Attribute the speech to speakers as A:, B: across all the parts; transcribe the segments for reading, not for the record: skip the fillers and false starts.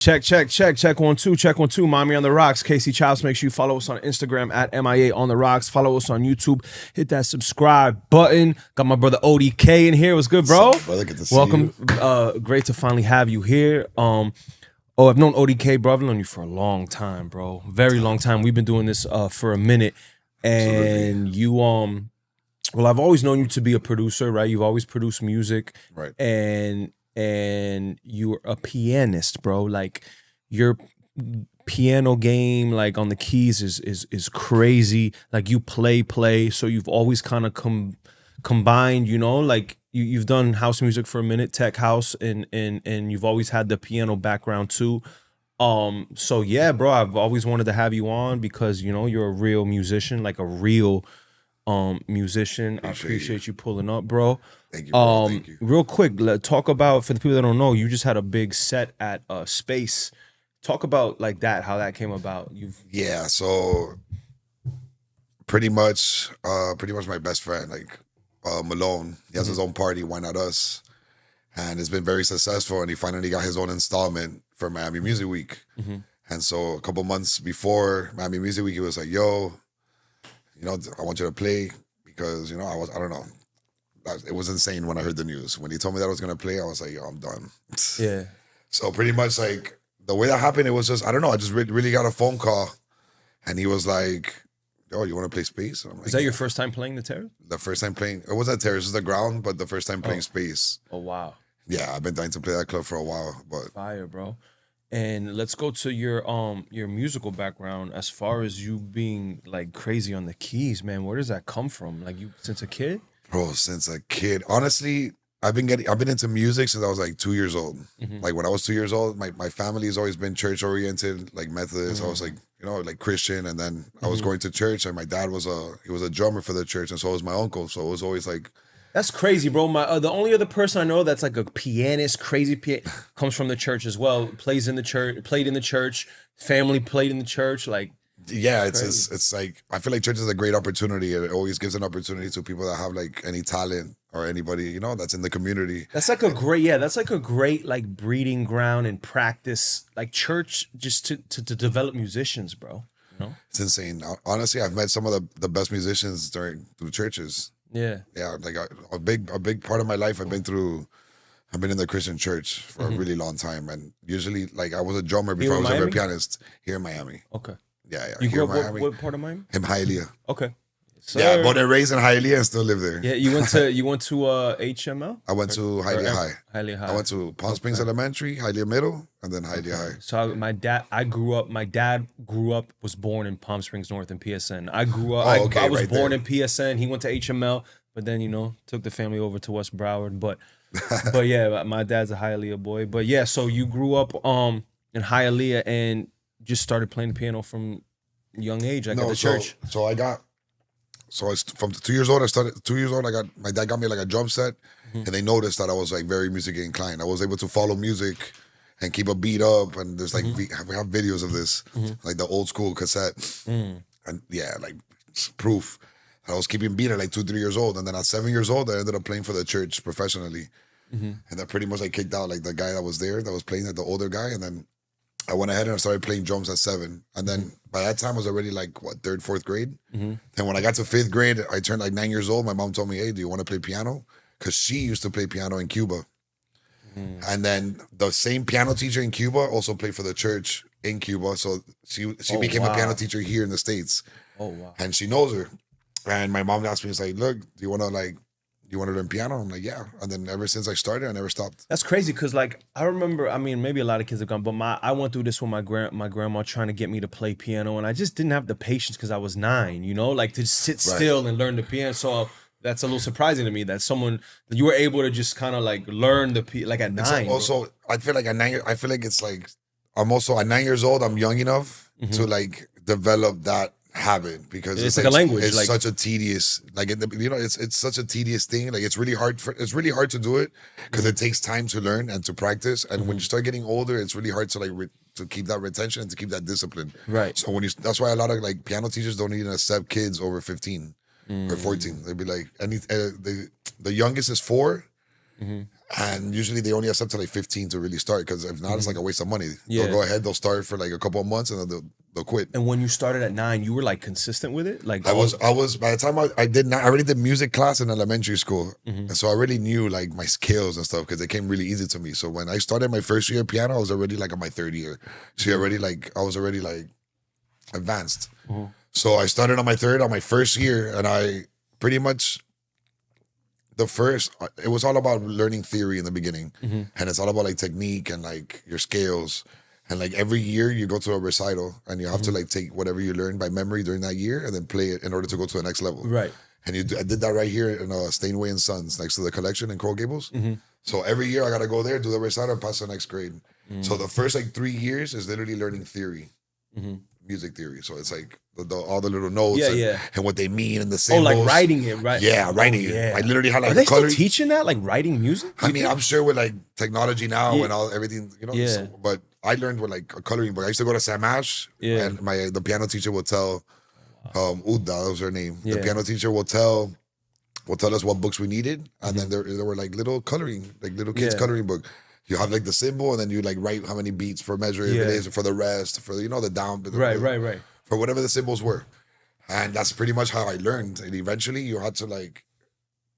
A: Check, check, check, check 1 2, check 1 2. Mommy on the rocks. Casey Chops. Make sure you follow us on Instagram at MIA on the rocks. Follow us on YouTube. Hit that subscribe button. Got my brother ODK in here. What's good, bro?
B: What's up, brother? Good to see
A: Welcome.
B: you.
A: Great to finally have you here. I've known ODK, bro. I've known you for a long time, bro. Very long time. We've been doing this for a minute, and
B: Absolutely.
A: you well, I've always known you to be a producer, right? You've always produced music,
B: Right.
A: and you're a pianist, bro. Like your piano game, like on the keys, is crazy. Like you play. So you've always kind of combined, you know, like you've done house music for a minute, tech house, and you've always had the piano background too. So yeah, bro, I've always wanted to have you on because you know you're a real musician, like a real musician. I appreciate you pulling up, bro.
B: Thank you, bro. Thank you.
A: Real quick, talk about, for the people that don't know, you just had a big set at Space. Talk about like that, how that came about.
B: Yeah, so pretty much my best friend, like Malone, he has his own party, Why Not Us? And it's been very successful, and he finally got his own installment for Miami Music Week. And so a couple months before Miami Music Week, he was like, yo, you know, I want you to play because, you know, I don't know. It was insane when I heard the news. When he told me that I was going to play, I was like, yo, I'm done.
A: Yeah.
B: So pretty much like the way that happened, it was just, I don't know, I just really got a phone call and he was like, yo, you want to play Space? And I'm like,
A: Is that your first time playing the Terrace?
B: The first time playing, it wasn't Terrace, it was the ground, but the first time playing Space.
A: Oh, wow.
B: Yeah, I've been dying to play that club for a while, but
A: Fire, bro. And let's go to your musical background as far as you being like crazy on the keys, man. Where does that come from? Like you since a kid?
B: bro, since a kid, honestly, I've been into music since I was like 2 years old. Like when I was 2 years old, my family has always been church oriented, like Methodist. I was like, you know, like Christian, and then I was going to church, and my dad was a drummer for the church, and so was my uncle. So it was always like,
A: That's crazy, bro. My the only other person I know that's like a pianist, crazy comes from the church as well. Plays in the church, played in the church. Family played in the church. Like,
B: yeah, it's like I feel like church is a great opportunity. It always gives an opportunity to people that have like any talent or anybody, you know, that's in the community.
A: that's like a great, yeah. That's like a great like breeding ground and practice, like church, just to develop musicians, bro. You know?
B: It's insane. Honestly, I've met some of the best musicians through churches.
A: Yeah.
B: Yeah, like a big part of my life I've been in the Christian church for a really long time, and usually like I was a drummer before I was ever a pianist here in Miami.
A: Okay.
B: Yeah.
A: You
B: here
A: grew
B: in
A: up
B: Miami.
A: what part of Miami?
B: In Hialeah.
A: Okay.
B: Yeah, born and raised in Hialeah and still live there.
A: Yeah, you went to HML?
B: I went to Hialeah High.
A: Hialeah High.
B: I went to Palm Springs Elementary, Hialeah Middle, and then Hialeah High.
A: So my dad was born in Palm Springs North in PSN. I grew up,
B: Oh, okay,
A: I was
B: right
A: born
B: there.
A: in PSN. He went to HML, but then, you know, took the family over to West Broward. But yeah, my dad's a Hialeah boy. But yeah, so you grew up in Hialeah and just started playing the piano from young age, like at the church.
B: From 2 years old, I started 2 years old. My dad got me like a drum set, and they noticed that I was like very musically inclined. I was able to follow music and keep a beat up. And there's like we have videos of this, like the old school cassette, and yeah, like proof. I was keeping beat at like 2, 3 years old, and then at 7 years old, I ended up playing for the church professionally, and that pretty much like kicked out like the guy that was there that was playing, like the older guy, and then I went ahead and I started playing drums at 7. And then by that time I was already like, what, 3rd, 4th grade? Then when I got to 5th grade, I turned like 9 years old. My mom told me, hey, do you want to play piano? Because she used to play piano in Cuba. And then the same piano teacher in Cuba also played for the church in Cuba. So she became a piano teacher here in the States.
A: Oh, wow.
B: And she knows her. And my mom asked me, it's like, look, do you want to learn piano? I'm like, yeah. And then ever since I started, I never stopped.
A: That's crazy because, like, I remember, I mean, maybe a lot of kids have gone, but I went through this with my grandma trying to get me to play piano, and I just didn't have the patience because I was 9, you know, like to sit still and learn the piano. So that's a little surprising to me that you were able to just kind of like learn like at 9.
B: Also, I feel like I feel like it's like I'm also at 9 years old. I'm young enough to like develop that habit because
A: it's like a language.
B: It's
A: like,
B: such a tedious, like you know, it's such a tedious thing. Like it's really hard to do it because it takes time to learn and to practice. And when you start getting older, it's really hard to like to keep that retention and to keep that discipline.
A: Right.
B: So that's why a lot of like piano teachers don't even accept kids over 15 or 14. They'd be like, the youngest is 4. And usually they only accept to like 15 to really start, because if not, it's like a waste of money.
A: Yeah.
B: They'll go ahead, they'll start for like a couple of months, and then they'll quit.
A: And when you started at 9, you were like consistent with it? Like
B: I was by the time I already did music class in elementary school. And so I already knew like my skills and stuff, because it came really easy to me. So when I started my first year of piano, I was already like on my third year. So I was already like advanced. So I started on my first year, and I pretty much it was all about learning theory in the beginning. And it's all about like technique and like your scales. And like every year you go to a recital, and you have to like take whatever you learned by memory during that year and then play it in order to go to the next level.
A: Right.
B: And I did that right here in Steinway and Sons, next to the collection in Coral Gables. So every year I got to go there, do the recital, and pass the next grade. So the first like 3 years is literally learning theory, music theory. So it's like all the little notes and what they mean and the symbols.
A: Oh, like writing it, right?
B: Yeah, writing it. I literally had like
A: Are they still
B: coloring.
A: teaching that, like writing music?
B: I mean, I'm sure with like technology now and everything, you know.
A: Yeah.
B: But I learned with like a coloring book. I used to go to Sam Ash, and the piano teacher would tell, Uda, that was her name. The piano teacher will tell us what books we needed, and then there were like little coloring, like little kids coloring book. You have like the symbol, and then you like write how many beats for measure if it is, for the rest, for the down,
A: Right.
B: for whatever the symbols were. And that's pretty much how I learned. And eventually you had to like,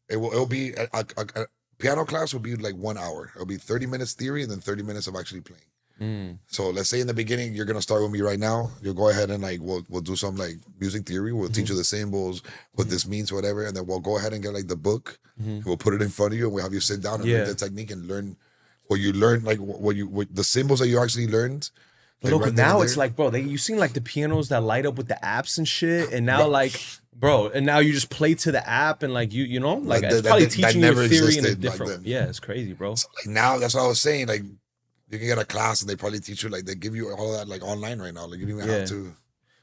B: it'll be, a piano class will be like 1 hour. It'll be 30 minutes theory and then 30 minutes of actually playing. So let's say in the beginning, you're going to start with me right now. You'll go ahead and like, we'll do some like music theory. We'll teach you the symbols, what this means, whatever. And then we'll go ahead and get like the book. And we'll put it in front of you, and we'll have you sit down and learn the technique and learn what you learned, like what the symbols that you actually learned.
A: Like, look, now it's like, bro, you seen like the pianos that light up with the apps and shit, and now and now you just play to the app, and like you know, like it's probably teaching you theory in a different. Yeah, it's crazy, bro.
B: So, like now, that's what I was saying. Like you can get a class, and they probably teach you like they give you all of that like online right now. Like you don't even have to.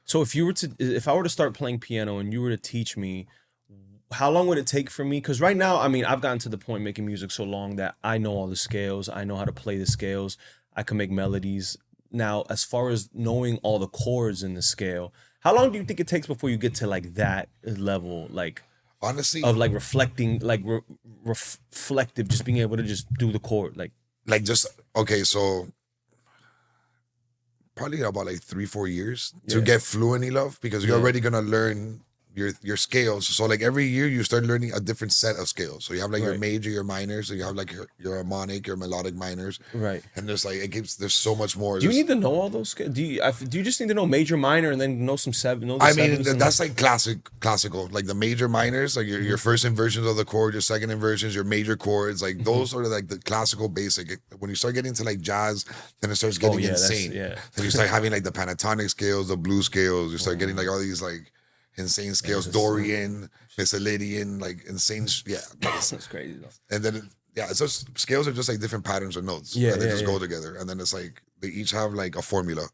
A: So if I were to start playing piano and you were to teach me, how long would it take for me? Because right now, I mean, I've gotten to the point making music so long that I know all the scales. I know how to play the scales. I can make melodies. Now, as far as knowing all the chords in the scale, how long do you think it takes before you get to like that level, like
B: honestly,
A: of like reflecting, like reflective, just being able to just do the chord, like
B: just okay. So probably about like 3-4 years to get fluent enough, because you're already gonna learn your scales. So like every year you start learning a different set of scales. So you have like your major, your minor. So you have like your harmonic, your melodic minors. Right. And there's like there's so much more.
A: Do you need to know all those scales? Do you just need to know major, minor, and then know some seven?
B: I mean, that's like classical. Like the major minors, like your first inversions of the chord, your second inversions, your major chords. Like those are like the classical basic. When you start getting to like jazz, then it starts getting insane. Then you start having like the pentatonic scales, the blues scales. You start getting like all these like insane scales, Dorian, Missalidian, like insane. That's crazy though. And then it's just scales are just like different patterns or notes. They just go together, and then it's like they each have like a formula.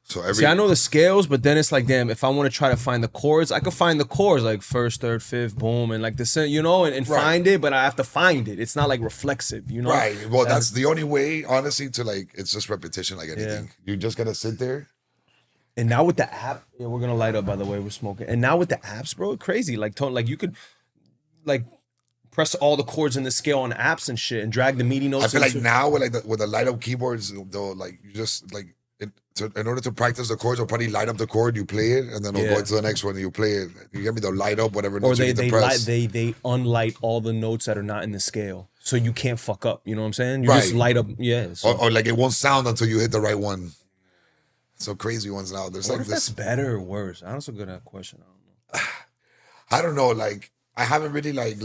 B: So I know the scales, but then it's like, damn, if I want to try to find the chords, I could find the chords like first, third, fifth, boom, and like the you know, and find it, but I have to find it. It's not like reflexive, you know. Right. Well, that's the only way, honestly, to like it's just repetition, like anything. You just gotta sit there.
A: And now with the app, we're gonna light up. By the way, we're smoking. And now with the apps, bro, crazy. Like, you could, like, press all the chords in the scale on apps and shit, and drag the MIDI notes.
B: I feel like now with the light up keyboards, they'll like you just like in order to practice the chords, they'll probably light up the chord, you play it, and then they'll go to the next one and you play it. You get me? They'll light up whatever notes you need to press.
A: They unlight all the notes that are not in the scale, so you can't fuck up. You know what I'm saying? You just light up,
B: or like it won't sound until you hit the right one. So crazy ones now. There's like
A: if that's better or worse? That's a good question. I don't know.
B: I don't know. Like I haven't really like.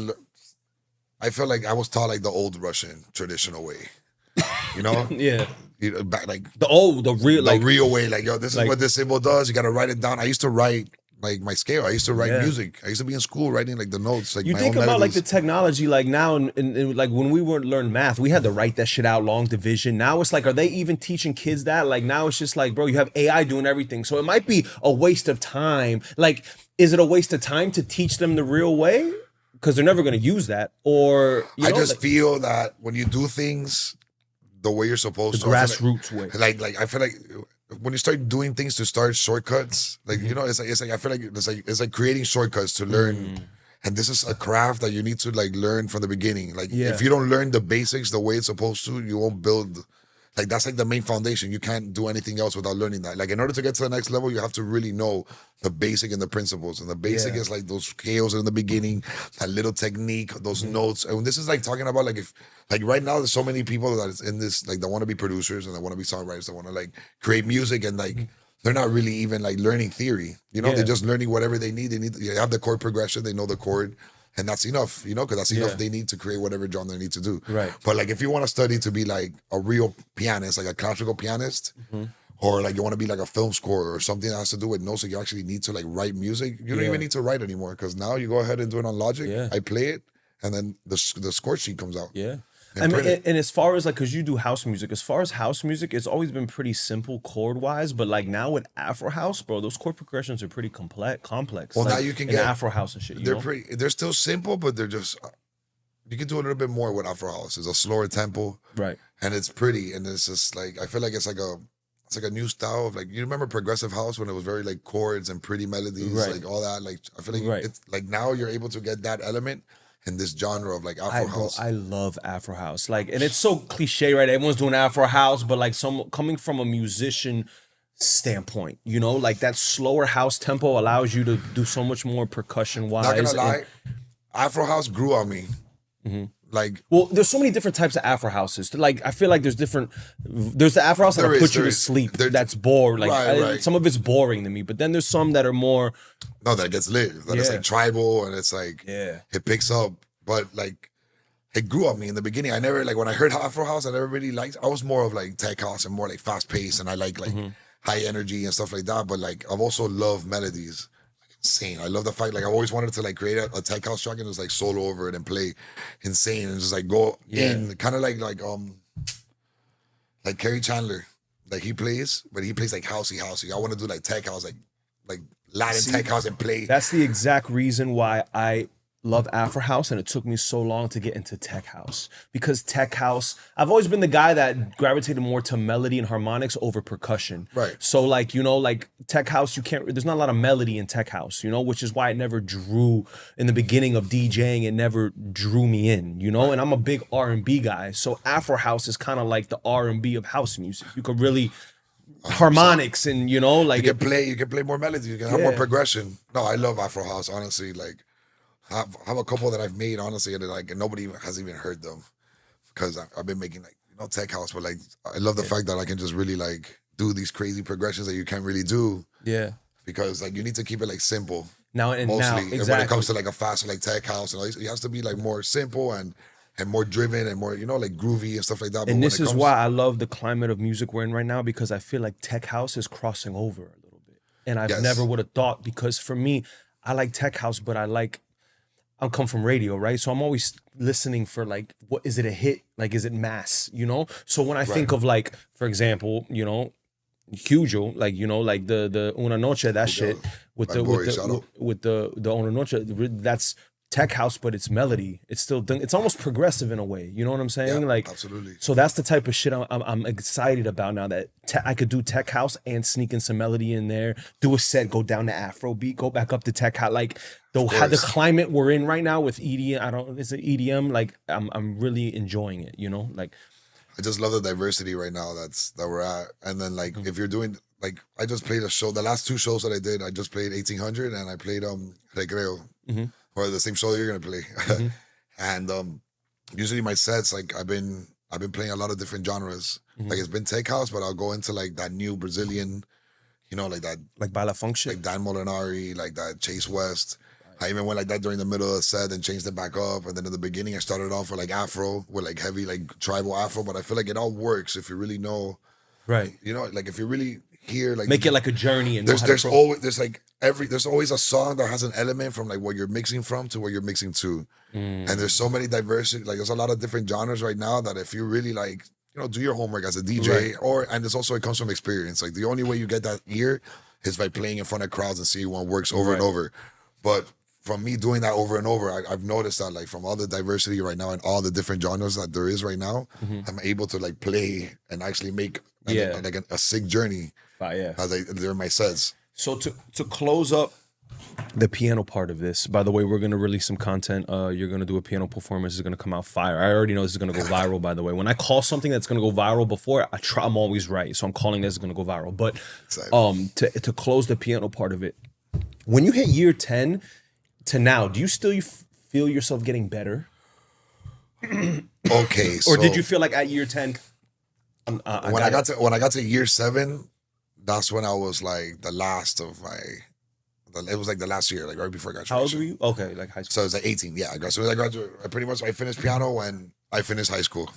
B: I feel like I was taught like the old Russian traditional way. You know? You know, back like the real way. Like this is what this symbol does. You got to write it down. I used to write like my scale. I used to write music. I used to be in school writing like the notes. Like
A: you think about like the technology, like now, and like when we were learning math, we had to write that shit out, long division. Now it's like, are they even teaching kids that? Like now it's just like, bro, you have AI doing everything. So it might be a waste of time. Like, is it a waste of time to teach them the real way? Because they're never going to use that. Or
B: I just feel that when you do things the way you're supposed to,
A: grassroots way.
B: Like I feel like when you start doing things to start shortcuts, like you know, it's like I feel like it's like creating shortcuts to learn And this is a craft that you need to like learn from the beginning. Like
A: Yeah.
B: if you don't learn the basics the way it's supposed to, you won't build. Like that's like the main foundation. You can't do anything else without learning that. Like in order to get to the next level, you have to really know the basic and the principles. And the basic
A: Yeah.
B: is like those scales in the beginning, that little technique, those notes. And this is like talking about like if like right now there's so many people that is in this like they want to be producers and they want to be songwriters, they want to like create music and like they're not really even like learning theory. You know,
A: Yeah.
B: they're just learning whatever they need. They have the chord progression, they know the chord. And that's enough, you know, because that's enough
A: Yeah.
B: they need to create whatever genre they need to do.
A: Right.
B: But like if you want to study to be like a real pianist, like a classical pianist, or like you want to be like a film scorer or something that has to do with notes, so you actually need to like write music. You don't
A: Yeah.
B: even need to write anymore because now you go ahead and do it on Logic.
A: Yeah.
B: I play it, and then the score sheet comes out.
A: Yeah.
B: And
A: I mean,
B: print it.
A: and as far as like, cause you do house music, as far as house music, it's always been pretty simple chord wise, but like now with Afro house, bro, those chord progressions are pretty complex.
B: Well,
A: like,
B: now you can
A: in
B: get
A: Afro house and shit.
B: they're pretty. They're still simple, but they're just. You can do a little bit more with Afro House. It's a slower tempo,
A: right.
B: and it's pretty, and it's just like I feel like it's like a new style of like you remember progressive house when it was very like chords and pretty melodies,
A: Right.
B: like all that. Like I feel like
A: Right.
B: it's like now you're able to get that element in this genre of like Afro
A: Bro,
B: house.
A: I love Afro house. Like, and it's so cliche, right? Everyone's doing Afro house, but like coming from a musician standpoint, you know, like that slower house tempo allows you to do so much more percussion wise.
B: Not gonna lie, Afro house grew on me. Like
A: Well, there's so many different types of Afro houses. Like, I feel like there's the Afro house that'll
B: There is,
A: put you
B: there
A: to
B: is.
A: sleep.
B: There's-
A: That's bored. Like,
B: Right.
A: some of it's boring to me. But then there's some that are more,
B: no, that gets lit. That it's
A: Yeah.
B: like tribal and it's like
A: yeah,
B: it picks up. But like it grew on me in the beginning. I never like when I heard Afro house, I never really liked. I was more of like tech house and more like fast paced, and I like high energy and stuff like that. But like I've also loved melodies. Insane. I love the fact like I always wanted to like create a tech house track and just like solo over it and play insane and just like go in kind of like Kerry Chandler. Like he plays, but he plays like housey. I want to do like tech house, like Latin
A: See,
B: tech house and play.
A: that's the exact reason why I love Afro house, and it took me so long to get into tech house, because tech house, I've always been the guy that gravitated more to melody and harmonics over percussion.
B: Right.
A: So like, you know, like tech house, there's not a lot of melody in tech house, you know, which is why it never drew in the beginning of DJing. It never drew me in, you know, and I'm a big R&B guy. So Afro house is kind of like the R&B of house music. You could really harmonics and, you know, like
B: You can play more melody. You can have more
A: Yeah.
B: progression. No, I love Afro house. Honestly, like I have a couple that I've made. Honestly, and like nobody has even heard them because I've been making like tech house. But like I love the fact that I can just really like do these crazy progressions that you can't really do
A: yeah.
B: because like you need to keep it like simple
A: Now and
B: mostly.
A: now
B: And when
A: exactly.
B: it comes to like a faster like tech house and all this, it has to be like more simple and more driven and more like groovy and stuff like that. But
A: And
B: when
A: this
B: it
A: is
B: comes-
A: why I love the climate of music we're in right now, because I feel like tech house is crossing over a little bit. And I've
B: Yes.
A: never would have thought, because for me, I like tech house, but I come from radio, right? So I'm always listening for like, what is it a hit? Like, is it mass? You know? So when I think of like, for example, you know, Hugo, like, you know, like the Una Noche, that shit with
B: My
A: the
B: boy,
A: with
B: shout
A: the
B: out.
A: with the Una Noche, that's tech house, but it's melody. It's still it's almost progressive in a way. You know what I'm saying?
B: Yeah,
A: Like,
B: absolutely.
A: so that's the type of shit I'm excited about now, that I could do tech house and sneak in some melody in there, do a set, go down to Afro beat, go back up to tech house. Like the
B: course.
A: climate we're in right now with EDM, is it EDM? Like I'm really enjoying it, you know? Like
B: I just love the diversity right now that we're at. And then like if you're doing like I just played a show, the last two shows that I did, I just played 1800 and I played Recreo. Or the same show that you're gonna play. And usually my sets, like I've been playing a lot of different genres. Like it's been tech house, but I'll go into like that new Brazilian, you know, like that
A: like Bala Funk shit.
B: like Dan Molinari, like that Chase West. I even went like that during the middle of the set and changed it back up. And then in the beginning, I started off with like Afro, with like heavy, like tribal Afro. But I feel like it all works if you really know,
A: Right.
B: you know, like if you really hear, like
A: Make it like a journey and know
B: there's
A: how to
B: always there's always a song that has an element from like what you're mixing from to what you're mixing to, and there's so many diversity. Like there's a lot of different genres right now that if you really like, you know, do your homework as a DJ, and it's also it comes from experience. Like the only way you get that ear is by playing in front of crowds and seeing what works over and over. But from me doing that over and over, I've noticed that like from all the diversity right now and all the different genres that there is right now, I'm able to like play and actually make like a sick journey
A: yeah.
B: as they're my sets.
A: So to close up the piano part of this. By the way, we're gonna release some content. You're gonna do a piano performance. It's gonna come out fire. I already know this is gonna go viral. By the way, when I call something that's gonna go viral before, I'm always right. So I'm calling this is gonna go viral. But to close the piano part of it, when you hit year 10 to now, do you still feel yourself getting better?
B: Okay,
A: or did you feel like at year 10?
B: When I got to year 7, that's when I was like the last of my. It was like the last year, like right before graduation.
A: How old were you? Okay, like high school.
B: So I was like 18. Yeah, I graduated. I finished piano when I finished high school.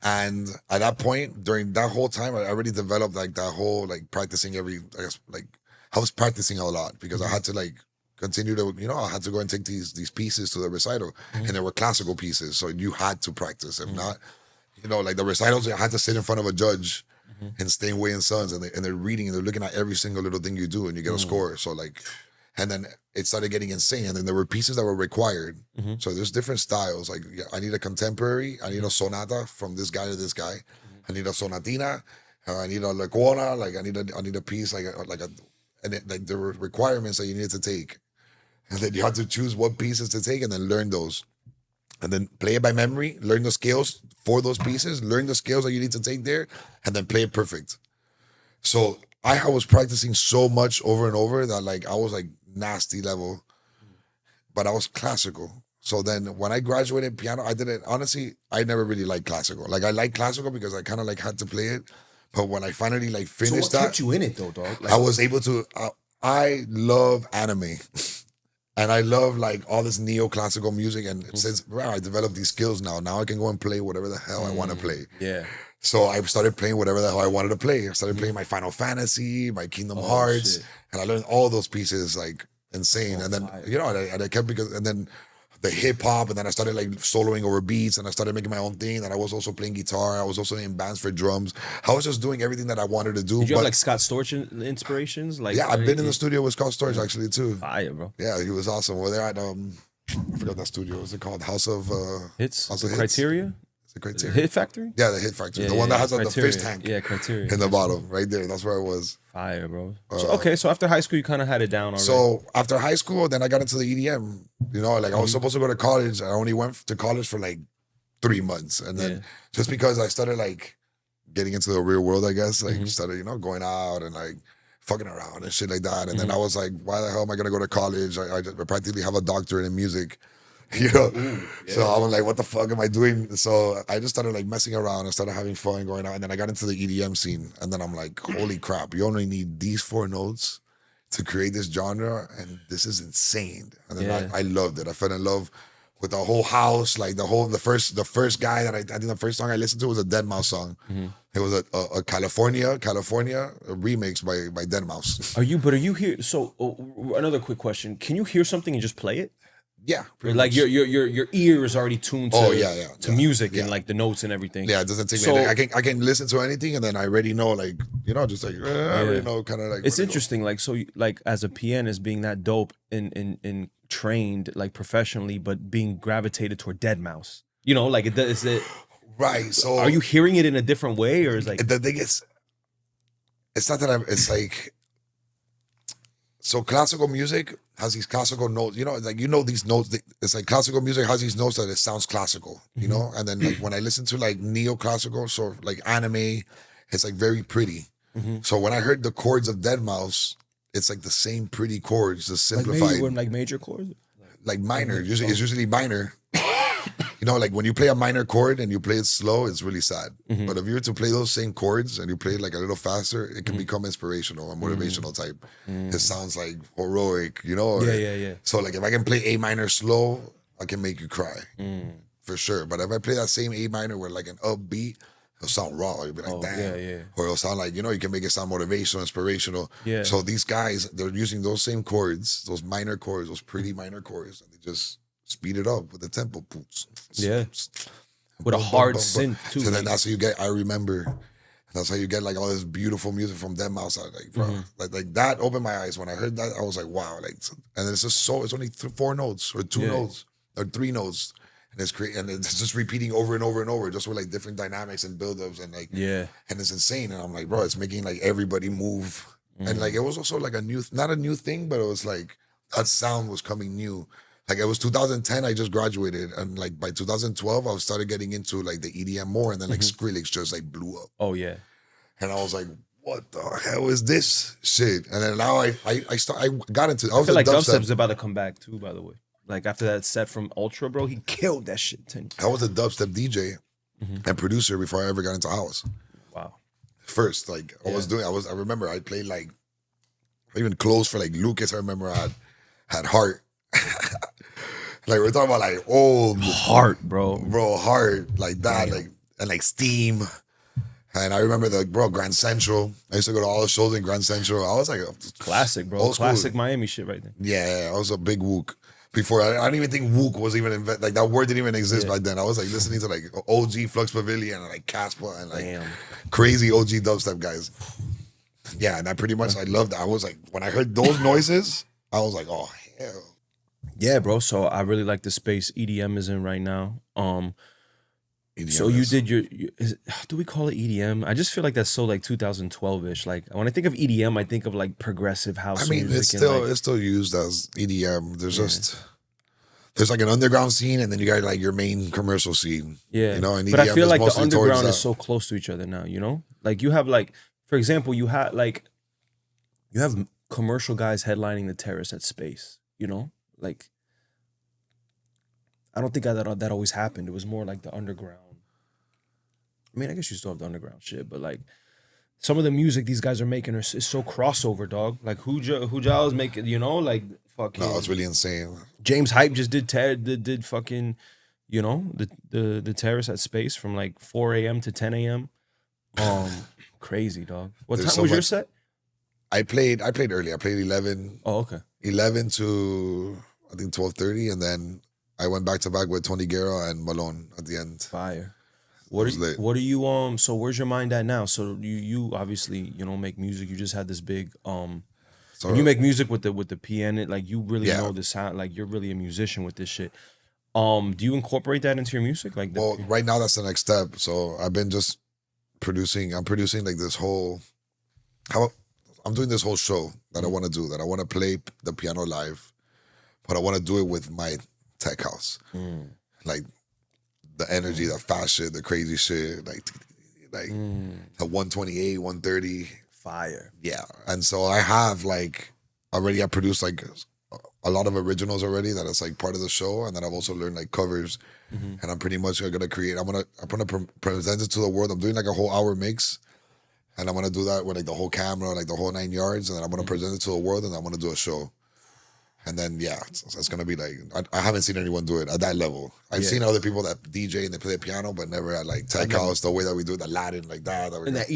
B: And at that point, during that whole time, I already developed like that whole like practicing I was practicing a lot because I had to like continue to, I had to go and take these pieces to the recital, and they were classical pieces, so you had to practice. If not, like the recitals, I had to sit in front of a judge and stay Way and Sons, and they're reading and they're looking at every single little thing you do, and you get a score. So like, and then it started getting insane, and then there were pieces that were required. So there's different styles. Like I need a contemporary, I need a sonata from this guy to this guy, I need a sonatina, I need a lecuona, like I need a piece like there were requirements that you needed to take, and then you had to choose what pieces to take and then learn those. And then play it by memory, learn the scales for those pieces, learn the scales that you need to take there, and then play it perfect. So I was practicing so much over and over that like I was like nasty level, but I was classical. So then when I graduated piano, I never really liked classical. Like I liked classical because I kind of like had to play it. But when I finally like finished
A: so what kept you in it though, dog?
B: I was able to, I love anime. And I love like all this neoclassical music, and since I developed these skills now I can go and play whatever the hell I want to play.
A: Yeah.
B: So I started playing whatever the hell I wanted to play. I started playing my Final Fantasy, my Kingdom Hearts, and I learned all those pieces like insane. And then I kept and then the hip hop, and then I started like soloing over beats, and I started making my own thing. And I was also playing guitar. I was also in bands for drums. I was just doing everything that I wanted to do.
A: Did you have like Scott Storch inspirations? Like
B: yeah, I've been in the studio with Scott Storch actually too.
A: Fire, bro.
B: Yeah, he was awesome. Well, they're at I forgot that studio. What's it called? House of
A: Hits.
B: House of
A: Criteria.
B: Hits. The Criteria.
A: Hit Factory?
B: Yeah, the Hit Factory. The one that has like, the fish tank.
A: Yeah, Criteria.
B: In the bottom, right there. That's where it was.
A: Fire, bro. So after high school, you kind of had it down already.
B: So after high school, then I got into the EDM. Like I was supposed to go to college. I only went to college for like 3 months. And then just because I started like getting into the real world, I guess, like started, going out and like fucking around and shit like that. And then I was like, why the hell am I going to go to college? I practically have a doctorate in music. So I was like, what the fuck am I doing? So I just started like messing around and started having fun going out. And then I got into the EDM scene. And then I'm like, holy crap, you only need these 4 notes to create this genre. And this is insane. And then I loved it. I fell in love with the whole house. Like the first guy that I think the first song I listened to was a Dead song. It was a California remix by Dead.
A: Are you here? So another quick question. Can you hear something and just play it?
B: Yeah,
A: like your ear is already tuned to music and like the notes and everything.
B: Yeah, it doesn't take me. I can listen to anything and then I already know like just like I already know kind of like.
A: It's interesting, like so like as a pianist being that dope and trained like professionally, but being gravitated toward Dead. Like is it
B: right? So
A: are you hearing it in a different way, or is like
B: the thing is, it's not that it's like. So classical music has these classical notes, these notes. It's like classical music has these notes that it sounds classical, And then like when I listen to like neoclassical, so like anime, it's like very pretty. So when I heard the chords of Dead, it's like the same pretty chords, just simplified.
A: Like major chords,
B: like minor. It's usually minor. Like when you play a minor chord and you play it slow, it's really sad. But if you were to play those same chords and you play it like a little faster, it can become inspirational and motivational type. It sounds like heroic,
A: Yeah.
B: So like if I can play A minor slow, I can make you cry for sure. But if I play that same A minor with like an upbeat, it'll sound raw. You'll be like, damn. Or it'll sound like, you can make it sound motivational, inspirational.
A: Yeah.
B: So these guys, they're using those same chords, those minor chords, those pretty minor chords, and they just speed it up with the tempo.
A: Yeah. With a hard synth too.
B: So then that's how you get I Remember. That's how you get like all this beautiful music from Dead. Like, bro, like that opened my eyes when I heard that. I was like, wow, like, and it's just it's only 4 notes or 2 notes or 3 notes, and it's just repeating over and over and over, just with like different dynamics and buildups and like and it's insane. And I'm like, bro, it's making like everybody move And like it was also like a new, not a new thing, but it was like that sound was coming new. Like it was 2010, I just graduated, and like by 2012, I started getting into like the EDM more, and then like Skrillex just like blew up,
A: Oh yeah.
B: and I was like, "What the hell is this shit?" And then now I got into. I
A: I
B: was
A: feel
B: a
A: like
B: dubstep.
A: dubstep's about to come back too. By the way, like after that set from Ultra, bro, he killed that shit.
B: I was a dubstep DJ and producer before I ever got into house.
A: Wow.
B: First, like I was doing, I remember I played like even close for like Lucas. I remember I had Heart. Like we're talking about like old
A: Heart, bro.
B: Heart like that,
A: Damn.
B: like and like Steam. And I remember the Grand Central. I used to go to all the shows in Grand Central. I was like
A: Classic, bro.
B: old school.
A: Classic Miami shit right there.
B: Yeah, I was a big Wook. Before I didn't even think Wook was even like that word didn't even exist back then. I was like listening to like OG Flux Pavilion and like Casper and like crazy OG dubstep guys. Yeah, and I pretty much I loved it. I was like when I heard those noises, I was like, oh hell.
A: Yeah, bro. So I really like the space EDM is in right now.
B: EDM
A: So you
B: is-
A: did do we call it EDM? I just feel like that's so like 2012-ish. Like when I think of EDM, I think of like progressive house
B: I mean,
A: music.
B: it's still used as EDM. There's just there's like an underground scene, and then you got like your main commercial scene.
A: Yeah,
B: you know, and
A: but I
B: EDM
A: feel
B: is
A: like the
B: mostly towards
A: underground
B: that.
A: is so close to each other now. You know, like you have like, for example, you have commercial guys headlining the Terrace at Space. You know, like I don't think that always happened. It was more like the underground. I mean, I guess you still have the underground shit, but like some of the music these guys are making is so crossover, dog. Like Huja is making, you know, like fucking.
B: No, it's really insane.
A: James Hype just did fucking, you know, the Terrace at Space from like 4 a.m. to 10 a.m. Crazy, dog. What
B: There's
A: time
B: so
A: was your
B: much-
A: set?
B: I played early. I played 11
A: Oh, okay.
B: to I think 12:30, and then I went back to back with Tony Guerra and Malone at the end.
A: Fire.
B: was lit.
A: What are you so where's your mind at now? So you obviously, you know, make music. You just had this big
B: So
A: when you make music with the piano, like you really
B: Yeah.
A: know the sound, like you're really a musician with this shit. Do you incorporate that into your music? Like
B: well, right now that's the next step. So I've been just producing. I'm producing like this whole. I'm doing this whole show that I want to do. That I want to play the piano live, but I want to do it with my tech house, like the energy, the fast shit, the crazy shit, like the 128, 130.
A: fire.
B: Yeah, and so I have like already I produced like a lot of originals already that is like part of the show, and then I've also learned like covers, and I'm pretty much gonna create. I'm gonna present it to the world. I'm doing like a whole hour mix, and I'm gonna do that with like the whole camera, like the whole 9 yards, and then I'm gonna present it to the world, and I'm gonna do a show. And then yeah, it's gonna be like I haven't seen anyone do it at that level. I've seen other people that DJ and they play piano, but never at like tech house the way that we do it, the Latin like that.
A: In that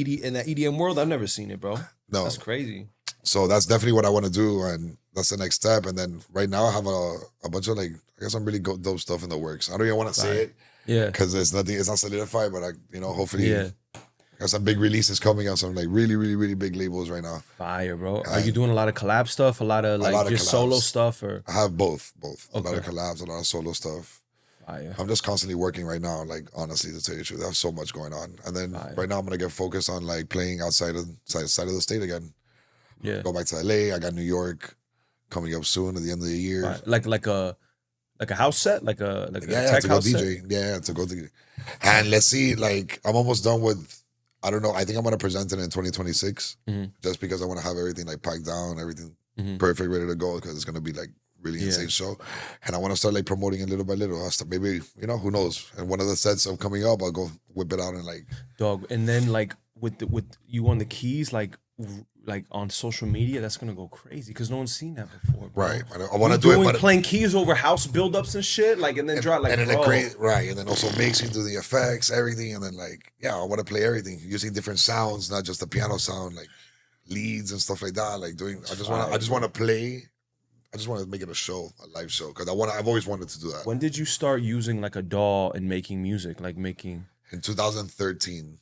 A: EDM world, I've never seen it, bro.
B: No.
A: That's crazy.
B: So that's definitely what I want to do, and that's the next step. And then right now I have a bunch of like I guess some really dope stuff in the works. I don't even want to say it
A: Yeah.
B: because it's not solidified, but hopefully
A: Yeah.
B: I got some big releases coming on some like really really really big labels right now.
A: Fire, bro. Are you doing a lot of collab stuff? A lot of like
B: lot of
A: just solo
B: collabs.
A: stuff or
B: I have both a lot of
A: Okay.
B: collabs, a lot of solo stuff.
A: fire?
B: I'm just constantly working right now, like honestly to tell you the truth. I have so much going on. And then right now I'm gonna get focused on like playing outside of the state again.
A: Yeah.
B: Go back to LA. I got New York coming up soon at the end of the year.
A: Fire. Like a house set? Like a
B: Yeah,
A: tech
B: to go
A: house set?
B: DJ. Yeah, to go DJ. And let's see, like I'm almost done with I don't know. I think I'm gonna present it in 2026 just because I want to have everything like packed down, everything perfect, ready to go because it's gonna be like really insane show. And I want to start like promoting it little by little. Maybe, who knows? And one of the sets of coming up, I'll go whip it out and like
A: Dog. And then like with you on the keys, like on social media, that's gonna go crazy because no one's seen that before, bro.
B: right. I want to do it, but
A: playing keys over house buildups and shit, like and then drop like
B: and then
A: bro.
B: right, and then also mixing to the effects, everything, and then like I want to play everything using different sounds, not just the piano sound, like leads and stuff like that. Like doing, I just want to play. I just want to make it a show, a live show, because I've always wanted to do that.
A: When did you start using like a DAW and making music, like making?
B: In 2013,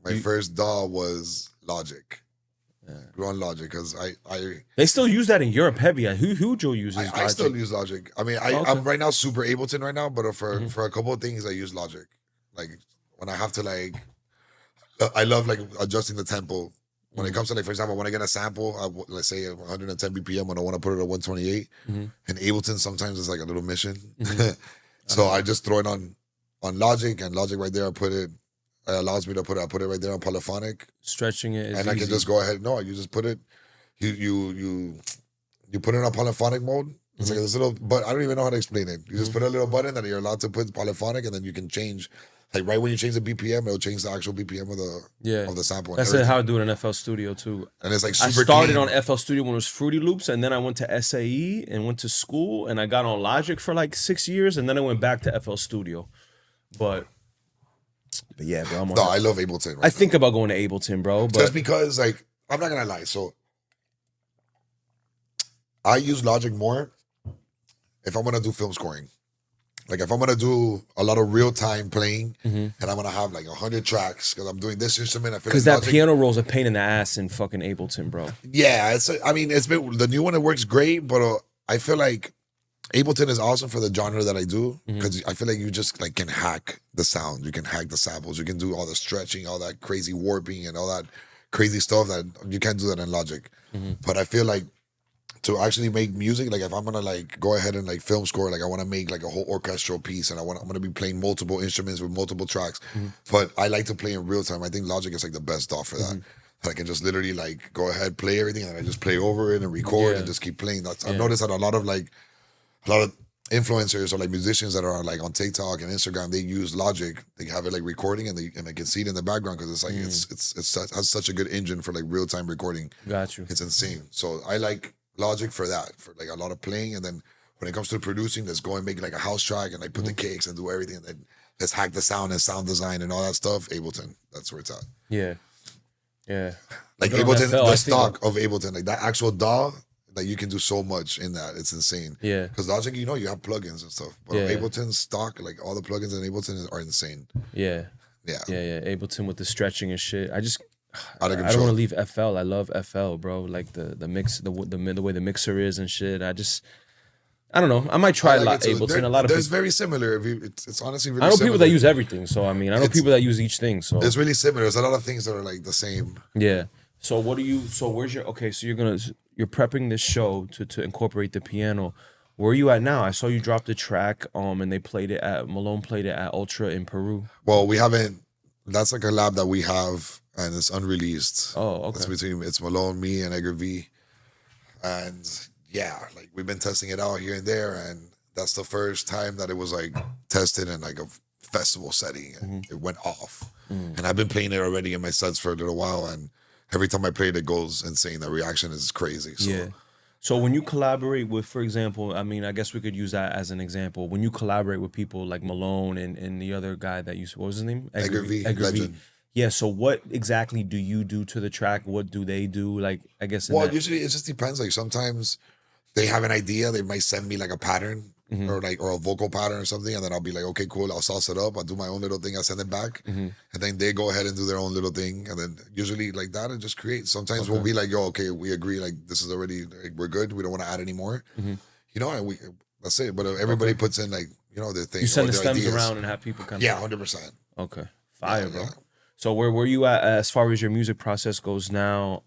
B: my first DAW was Logic. Grew on Logic because
A: They still use that in Europe heavy. Who Joe uses?
B: I still use Logic. I mean, I'm right now super Ableton right now, but for a couple of things I use Logic. Like when I have to like, I love like adjusting the tempo When it comes to like, for example, when I get a sample, let's say 110 BPM, when I want to put it at 128, and Ableton sometimes is like a little mission. So I just throw it on Logic, and Logic right there, I put it. It allows me to put it right there on polyphonic.
A: Stretching it is
B: and I can just go ahead. No, you just put it. You put it on polyphonic mode. It's like this little, but I don't even know how to explain it. You just put a little button that you're allowed to put polyphonic, and then you can change. Like right when you change the BPM, it'll change the actual BPM of the sample.
A: That's how I do it in FL Studio too.
B: And it's like super
A: I started
B: clean.
A: on FL Studio when it was Fruity Loops, and then I went to SAE and went to school, and I got on Logic for like 6 years, and then I went back to FL Studio. But yeah, bro.
B: I love Ableton.
A: I think about going to Ableton, bro. But
B: just because, like, I'm not gonna lie. So I use Logic more if I'm gonna do film scoring. Like if I'm gonna do a lot of real time playing, and I'm gonna have like 100 tracks because I'm doing this instrument. I feel
A: because
B: like
A: that piano roll's a pain in the ass in fucking Ableton, bro.
B: Yeah, it's been the new one. It works great, but I feel like Ableton is awesome for the genre that I do because I feel like you just like can hack the sound, you can hack the samples, you can do all the stretching, all that crazy warping, and all that crazy stuff that you can't do that in Logic. But I feel like to actually make music, like if I'm gonna like go ahead and like film score, like I want to make like a whole orchestral piece, and I'm gonna be playing multiple instruments with multiple tracks. But I like to play in real time. I think Logic is like the best DAW for that. I can just literally like go ahead, play everything, and I just play over it and record and just keep playing. I've noticed that a lot of influencers or like musicians that are like on TikTok and Instagram, they use Logic. They have it like recording, and I can see it in the background because it's like it has such a good engine for like real time recording.
A: Got you.
B: It's insane. So I like Logic for that, for like a lot of playing. And then when it comes to producing, let's go and make like a house track and like put the kicks and do everything. And then let's hack the sound and sound design and all that stuff. Ableton, that's where it's at.
A: Yeah.
B: Like Ableton, the stock of Ableton, like that actual DAW, like you can do so much in that. It's insane.
A: Yeah.
B: Because Logic, you know, you have plugins and stuff. But Ableton stock, like all the plugins in Ableton are insane.
A: Yeah.
B: Yeah.
A: Ableton with the stretching and shit. I
B: don't
A: want to leave FL. I love FL, bro. Like the mix, the way the mixer is and shit. I don't know. I might try Ableton. A lot of
B: there's very similar. It's honestly really.
A: I know
B: similar.
A: people that use everything. So I mean, I know people that use each thing. So
B: it's really similar. There's a lot of things that are like the same.
A: Yeah. So what do you? So where's your? Okay. So you're prepping this show to incorporate the piano. Where are you at now? I saw you drop the track. And they played it at Malone played it at Ultra in Peru.
B: Well, we haven't. That's like a lab that we have, and it's unreleased.
A: Oh, okay.
B: It's Malone, me, and Edgar V. And yeah, like we've been testing it out here and there, and that's the first time that it was like tested in like a festival setting, and it went off. And I've been playing it already in my sets for a little while, and every time I play it, it goes insane. The reaction is crazy. So.
A: Yeah. So when you collaborate with, for example, I mean, I guess we could use that as an example. When you collaborate with people like Malone and the other guy that what was his name?
B: Edgar V.
A: Legend. Yeah. So what exactly do you do to the track? What do they do? Like, I guess.
B: Usually it just depends. Like sometimes they have an idea. They might send me like a pattern or a vocal pattern or something, and then I'll be like, okay, cool. I'll sauce it up. I'll do my own little thing. I'll send it back, and then they go ahead and do their own little thing, and then usually like that, it just creates. Sometimes we'll be like, yo, okay, we agree. Like this is already like, we're good. We don't want to add any more. You know, and that's it. But everybody puts in like their thing.
A: You send the stems
B: ideas
A: around and have people come.
B: Yeah, 100%.
A: Okay, fire, bro. So where you at as far as your music process goes now?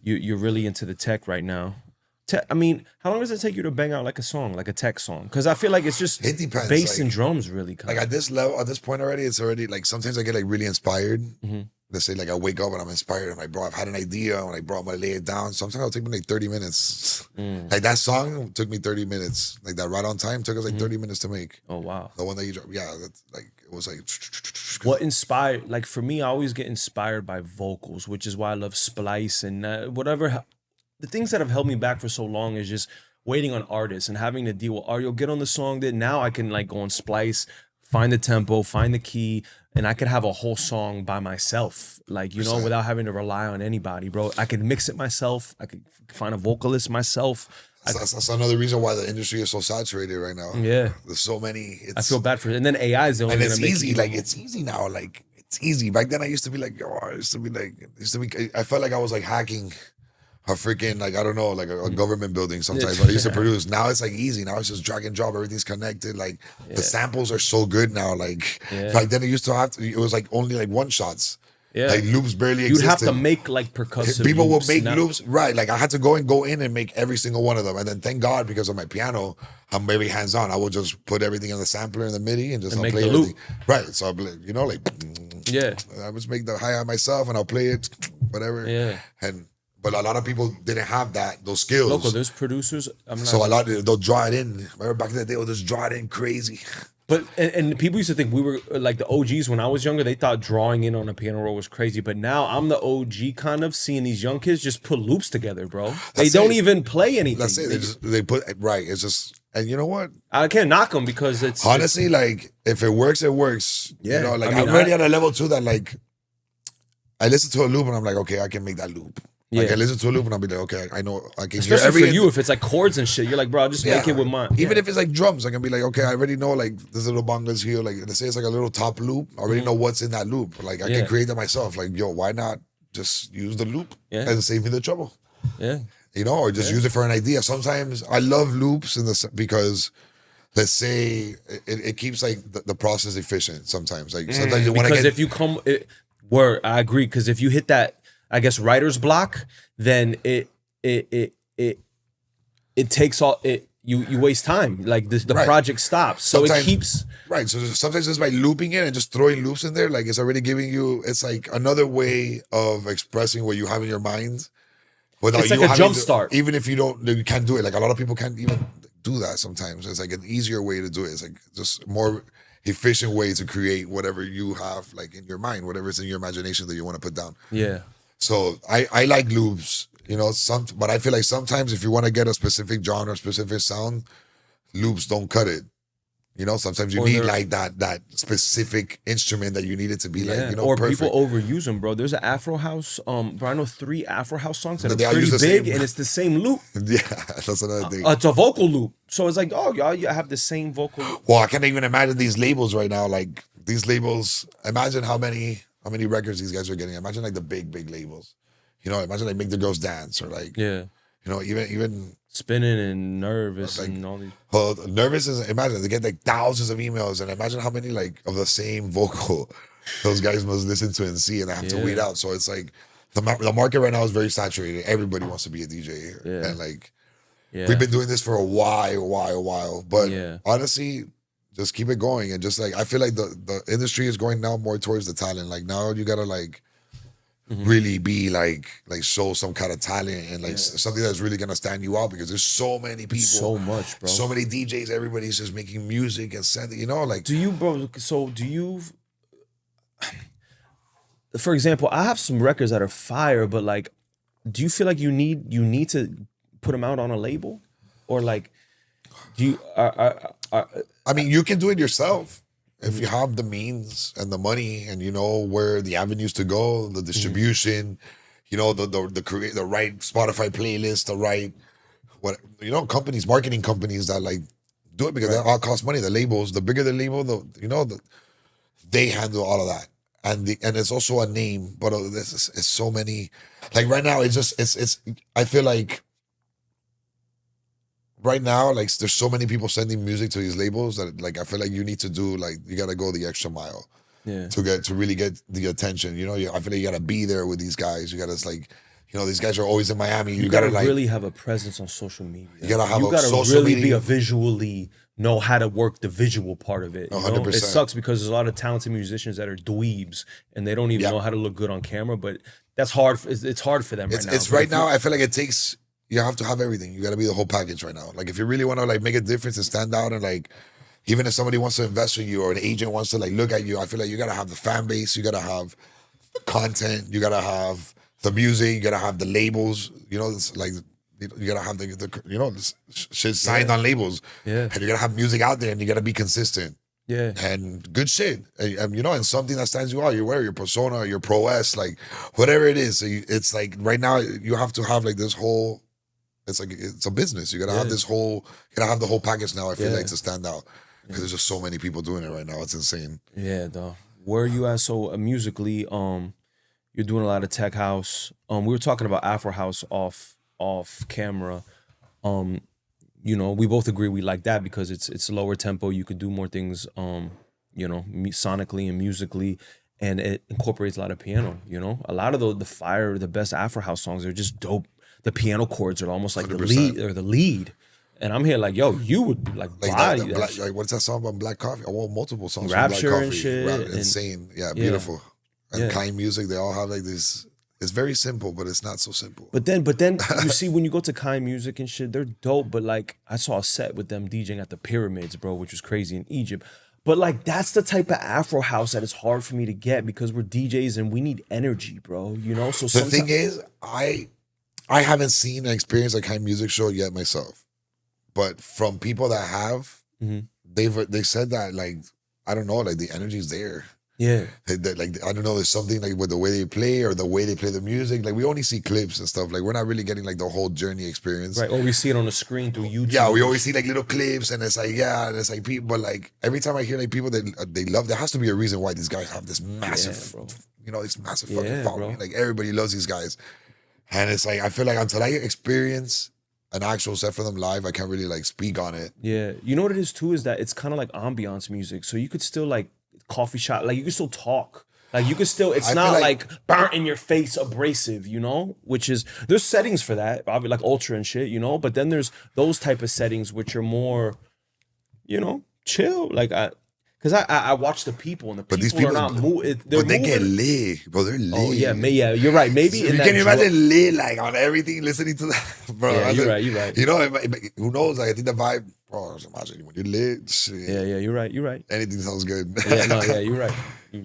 A: You're really into the tech right now. I mean, how long does it take you to bang out like a song, like a tech song? Because I feel like it's just
B: it depends.
A: Bass and drums really.
B: Like at this level, at this point already, it's already like sometimes I get like really inspired. Let's say like I wake up and I'm inspired. I'm like, bro, I've had an idea. I'm like, bro, I'm gonna lay it down. Sometimes it'll take me like 30 minutes. Like that song took me 30 minutes. Like that Right on Time took us like 30 minutes to make.
A: Oh wow.
B: The one that you dropped, yeah, that's like it was like.
A: What inspired? Like for me, I always get inspired by vocals, which is why I love Splice and whatever. The things that have held me back for so long is just waiting on artists and having to deal with, you'll get on the song that now I can like go on Splice, find the tempo, find the key, and I could have a whole song by myself, like, without having to rely on anybody, bro. I could mix it myself. I could find a vocalist myself.
B: That's another reason why the industry is so saturated right now.
A: Yeah.
B: There's so many.
A: I feel bad for it. And then AI is the only
B: thing.
A: And
B: it's easy. Like, it's easy now. Like, it's easy. Back then I used to be like, I felt like I was like hacking a freaking, like, I don't know, like a government building sometimes. I used to produce. Now it's like easy. Now it's just drag and drop. Everything's connected. Like the samples are so good now. Like back then it used to it was like only like one shots.
A: Yeah.
B: Like loops barely
A: You'd
B: existed.
A: have to make like percussive
B: People will
A: loops.
B: make
A: Now-
B: loops, right? Like I had to go in and make every single one of them, and then thank God because of my piano, I'm very hands on. I will just put everything in the sampler in the MIDI and just
A: And
B: I'll
A: make
B: play
A: the
B: everything.
A: loop.
B: Right? So I'll play, you know, like
A: Yeah.
B: I just make the hi-hat myself and I'll play it, whatever.
A: Yeah.
B: But a lot of people didn't have those skills.
A: Local, there's producers. I'm not
B: So a lot they'll draw it in. Remember back in the day, they'll just draw it in crazy.
A: But and people used to think we were like the OGs when I was younger. They thought drawing in on a piano roll was crazy. But now I'm the OG kind of seeing these young kids just put loops together, bro. They don't even play anything.
B: That's it. They put right. It's just, and you know what?
A: I can't knock them because it's
B: Honestly, like if it works, it works.
A: Yeah.
B: You know, like
A: I mean,
B: I'm already at a level too that like I listen to a loop and I'm like, okay, I can make that loop. Like
A: Yeah.
B: I listen to a loop and I'll be like, okay, I know I can
A: especially
B: hear
A: for
B: every
A: you if it's like chords and shit. You're like, bro, I'll just make
B: Yeah.
A: it with mine.
B: Even
A: Yeah.
B: if it's like drums, I can be like, okay, I already know like this little bongos here. Like let's say it's like a little top loop. I already know what's in that loop. Like I
A: Yeah.
B: can create that myself. Like, yo, why not just use the loop
A: Yeah.
B: and save me the trouble?
A: Yeah.
B: You know, or just use it for an idea. Sometimes I love loops because let's say it keeps like the process efficient. Sometimes like sometimes you want to
A: Because
B: get
A: if you come, where I agree, because if you hit that, I guess writer's block, then it takes all it. You waste time. Like the
B: Right.
A: project stops, so it
B: Sometimes-
A: keeps.
B: right. So sometimes just by looping it and just throwing loops in there, like it's already giving you. It's like another way of expressing what you have in your mind. Without
A: It's like
B: you
A: a
B: having
A: jump
B: to-
A: start.
B: Even if you can't do it. Like a lot of people can't even do that. Sometimes it's like an easier way to do it. It's like just more efficient way to create whatever you have like in your mind, whatever is in your imagination that you want to put down.
A: Yeah.
B: So I like loops, you know, but I feel like sometimes if you want to get a specific genre, specific sound, loops don't cut it. You know, sometimes you
A: Or
B: need
A: they're-
B: like that specific instrument that you need it to be like, you know,
A: or
B: perfect.
A: people overuse them, bro. There's an Afro House. Bro, I know 3 Afro House songs that
B: They
A: are
B: all
A: pretty
B: use the
A: big,
B: same-
A: and it's the same loop.
B: Yeah, that's another thing.
A: It's a vocal loop, so it's like, oh, y'all, you have the same vocal loop.
B: Well, I can't even imagine these labels right now. Like these labels, imagine how many records these guys are getting. Imagine like the big labels. You know, imagine like Make the Girls Dance or like,
A: Yeah,
B: you know, even
A: Spinning and Nervous
B: Like-
A: and all these.
B: well, Nervous is, imagine they get like thousands of emails and imagine how many like of the same vocal those guys must listen to and see and they have to
A: Yeah.
B: weed out. So it's like the market right now is very saturated. Everybody wants to be a DJ here.
A: Yeah.
B: And like
A: Yeah,
B: we've been doing this for a while. But
A: Yeah.
B: honestly, just keep it going and just like I feel like the industry is going now more towards the talent. Like now you gotta like really be like show some kind of talent and like something that's really gonna stand you out because there's so many people,
A: so much, bro.
B: so many DJs, everybody's just making music and sending, you know, like
A: Do you, bro? So do you? For example, I have some records that are fire, but like, do you feel like you need to put them out on a label, or like, do you?
B: I mean, you can do it yourself if you have the means and the money and you know where the avenues to go, the distribution, you know, the right Spotify playlist, the right companies, marketing companies that like do it because that all costs money. The labels, the bigger the label, they handle all of that. And it's also a name, but it's so many. Like right now, it's. I feel like right now, like there's so many people sending music to these labels that like I feel like you need to do like you gotta go the extra mile
A: Yeah.
B: to really get the attention. You know, I feel like you gotta be there with these guys. You gotta like, you know, these guys are always in Miami. You, gotta like
A: really have a presence on social media.
B: You gotta have
A: you
B: a
A: gotta
B: social
A: really be
B: media-
A: a visually know how to work the visual part of it. You know?
B: 100%.
A: It sucks because there's a lot of talented musicians that are dweebs and they don't even
B: Yeah.
A: know how to look good on camera. But that's hard. It's hard for them right now.
B: It's
A: But
B: right
A: if you-
B: now. I feel like it takes. You have to have everything. You got to be the whole package right now. Like if you really want to like make a difference and stand out, and like even if somebody wants to invest in you or an agent wants to like look at you, I feel like you got to have the fan base. You got to have the content. You got to have the music. You got to have the labels. You know, it's like you got to have the you know this shit signed on labels.
A: Yeah.
B: And you got to have music out there, and you got to be consistent.
A: Yeah.
B: And good shit, and you know, and something that stands you out. You wear your persona, your prowess, like whatever it is. So it's like right now you have to have like this whole. It's like it's a business. You gotta have this whole. You gotta have the whole package now. I feel like to stand out because there's just so many people doing it right now. It's insane.
A: Yeah, though. Where are you at? So musically, you're doing a lot of tech house. We were talking about Afro House off camera. You know, we both agree we like that because it's lower tempo. You could do more things, you know, sonically and musically. and it incorporates a lot of piano. You know, a lot of the best Afro house songs are just dope. The piano chords are almost like
B: 100%.
A: the lead. And I'm here like, yo, you would like body that
B: black,
A: shit.
B: like what's that song about Black Coffee? I want multiple songs
A: Rapture
B: from Black
A: and
B: Coffee.
A: shit, and-
B: Insane. Yeah, beautiful. And
A: Yeah.
B: kind music, they all have like this. It's very simple, but it's not so simple.
A: But then you see when you go to Kind Music and shit, they're dope. But like I saw a set with them DJing at the pyramids, bro, which was crazy in Egypt. But like that's the type of Afro house that is hard for me to get because we're DJs and we need energy, bro. You know. So
B: The thing is, I haven't seen and experienced a kind music show yet myself, but from people that have, they said that like I don't know, like the energy's there.
A: yeah,
B: Like I don't know, there's something like with the way they play or the way they play the music. Like we only see clips and stuff. Like we're not really getting like the whole journey experience.
A: right. Or we see it on the screen through YouTube.
B: Yeah, we always see like little clips, and it's like and it's like people. But like every time I hear like people that they love, there has to be a reason why these guys have this massive,
A: bro.
B: This massive
A: Yeah,
B: fucking following.
A: bro.
B: Like everybody loves these guys, and it's like I feel like until I experience an actual set for them live, I can't really like speak on it.
A: Yeah, you know what it is too is that it's kind of like ambiance music, so you could still like coffee shop, like you can still talk, like you could still. It's
B: I
A: not
B: feel
A: like burnt in your face, abrasive, you know. Which is there's settings for that, obviously like ultra and shit, you know. But then there's those type of settings which are more, you know, chill. Like because I watch the people and the
B: But these
A: people are
B: people-
A: not moving.
B: But they get lit, bro. They're lit.
A: Oh yeah, yeah, you're right. Maybe in
B: You
A: that
B: can
A: drum-
B: imagine lit like on everything, listening to that, bro.
A: Yeah, you're right. You're right.
B: You know, who knows? Like I think the vibe, bro. Imagine when you're lit, shit,
A: Yeah, you're right. You're right.
B: anything sounds good.
A: Yeah, no, yeah, you're right.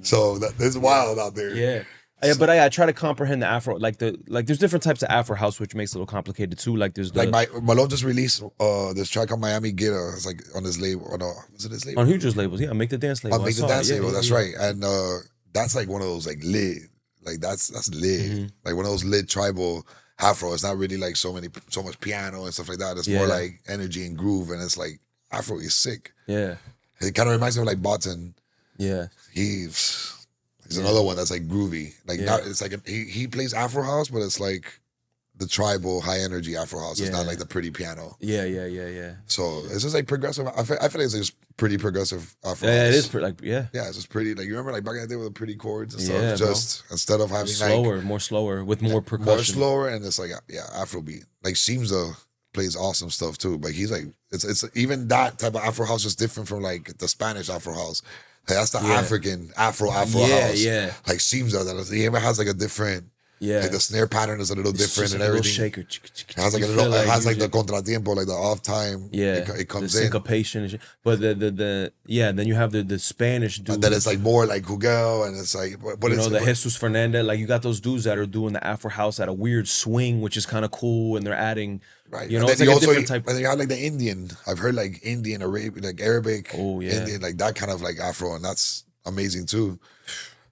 B: So it's wild out there.
A: Yeah. Yeah, but I try to comprehend the Afro, like there's different types of Afro house, which makes it a little complicated too. Like there's the
B: Like Malone just released this track on Miami Gator. It's like on his label. Oh, no, was it his label?
A: on Huger's labels, yeah, Make the Dance label.
B: On
A: I
B: Make the
A: saw it.
B: Dance
A: Yeah,
B: label.
A: yeah,
B: That's
A: yeah.
B: right. And that's like one of those like lit. Like that's lit.
A: Mm-hmm.
B: Like one of those lit tribal Afro. It's not really like so much piano and stuff like that. It's more
A: Yeah.
B: like energy and groove. And it's like Afro is sick.
A: Yeah,
B: It kind of reminds me of like Botan.
A: yeah,
B: He's another one that's like groovy. Like
A: Yeah.
B: not, it's like he plays Afro house, but it's like the tribal high energy Afro house. It's not
A: Yeah.
B: like the pretty piano.
A: yeah.
B: So it's just like progressive. I feel like it's just pretty progressive Afro
A: Yeah,
B: house.
A: it is like yeah,
B: Yeah, it's just pretty. Like you remember like back in the day with the pretty chords and
A: Yeah,
B: stuff.
A: bro.
B: Just instead of having
A: slower, more slower with more
B: like
A: percussion.
B: more slower, and it's like Afrobeat. Like Shimza plays awesome stuff too. But he's like it's even that type of Afro house is different from like the Spanish Afro house. Like, that's the African Afro
A: Yeah,
B: house.
A: yeah.
B: Like Shimza, he even has like a different.
A: Yeah,
B: Like the snare pattern is a little
A: It's
B: different
A: just
B: and
A: like a little
B: everything.
A: shaker.
B: It has like
A: You
B: a little.
A: feel
B: It has
A: you
B: like the
A: just-
B: contratiempo, like the off time.
A: yeah,
B: it comes
A: the
B: in.
A: syncopation and shit. But the then you have the Spanish dude.
B: And then it's like more like Hugel, and it's like, but
A: you
B: it's
A: know, the Jesus Fernandez, like you got those dudes that are doing the Afro house at a weird swing, which is kind of cool, and they're adding,
B: right.
A: you know,
B: And
A: it's
B: then
A: like
B: you
A: a different type.
B: And then you have like the Indian. I've heard like Indian, Arabic, like Arabic,
A: Oh, yeah.
B: Indian, like that kind of like Afro, and that's amazing too.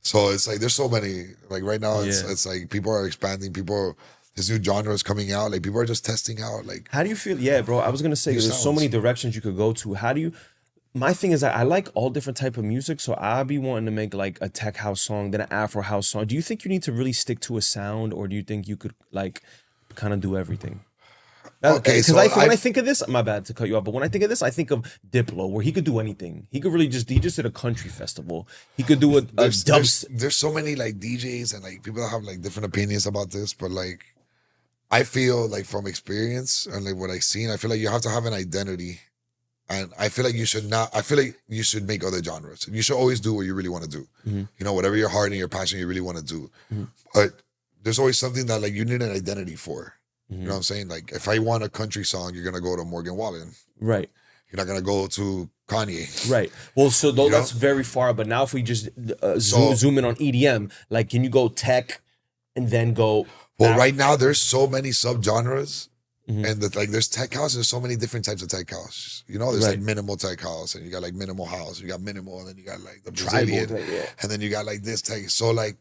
B: So it's like there's so many. Like right now,
A: Yeah.
B: it's like people are expanding. There's new genres coming out. Like people are just testing out. Like
A: How do you feel? Yeah, bro. I was gonna say
B: New
A: there's so
B: sounds.
A: many directions you could go to. How do you? My thing is that I like all different type of music, so I'll be wanting to make like a tech house song, then an Afro house song. Do you think you need to really stick to a sound, or do you think you could like kind of do everything?
B: Okay,
A: because
B: so
A: when I think of this, my bad to cut you off, but when I think of this, I think of Diplo, where he could do anything. He could really he just did a country festival. He could do a
B: there's so many like DJs and like people that have like different opinions about this, but like I feel like from experience and like what I've seen, I feel like you have to have an identity. And I feel like you should not. I feel like you should make other genres. You should always do what you really want to do.
A: Mm-hmm.
B: You know, whatever your heart and your passion you really want to do. But there's always something that like you need an identity for. You know what I'm saying? Like if I want a country song, you're gonna go to Morgan Wallen.
A: right.
B: You're not gonna go to Kanye.
A: Right. Well, so though
B: You know?
A: that's very far. But now if we just
B: So-
A: zoom in on EDM, like can you go tech and then go?
B: Well,
A: Af-
B: right now there's so many subgenres.
A: Mhm.
B: And like there's tech house, there's so many different types of tech house. You know, there's
A: Right.
B: like minimal tech house, and you got like minimal house, you got minimal, and then you got like the
A: Tribal
B: Brazilian,
A: tech, yeah.
B: and then you got like this tech. So like